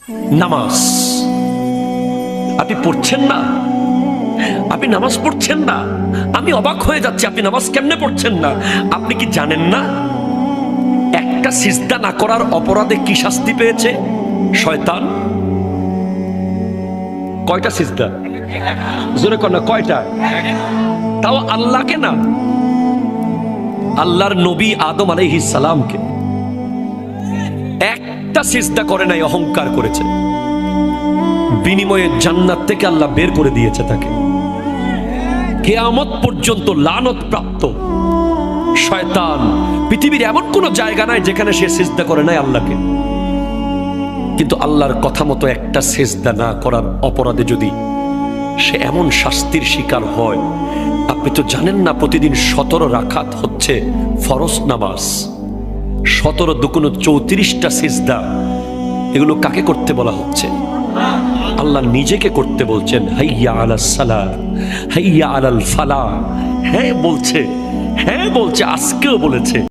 নামাজ আপনি পড়ছেন না, আপনি নামাজ পড়ছেন না। আমি অবাক হয়ে যাচ্ছি, আপনি নামাজ কেমনে পড়ছেন না? আপনি কি জানেন না একটা সিজদা না করার অপরাধে কি শাস্তি পেয়েছে শয়তান? কয়টা সিজদা? জোরে কর না, কয়টা? তাও আল্লাহকে না, আল্লাহর নবী আদম আলাইহিস সালামকে একটা সিজদা করে নাই, অহংকার করেছে, বিনিময়ে জান্নাত থেকে আল্লাহ বের করে দিয়েছে তাকে। কিয়ামত পর্যন্ত লানত প্রাপ্ত শয়তান। পৃথিবীর এমন কোন জায়গা নাই যেখানে সে সিজদা করে নাই আল্লাহকে। কিন্তু আল্লাহর কথা মতো একটা সিজদা না করার অপরাধে যদি সে এমন শাস্তির শিকার হয়, আপনি তো জানেন না প্রতিদিন 17 রাকাত হচ্ছে ফরজ নামাজ, 17 দুগুণ 34টা সিজদা। এগুলো কাকে করতে বলা হচ্ছে? আল্লাহ নিজেকে করতে বলছেন। হাইয়া আলাস সালাহ, হাইয়া আলাল ফালাহ। হ্যাঁ বলছে, হ্যাঁ বলছে, আজকেও বলেছে।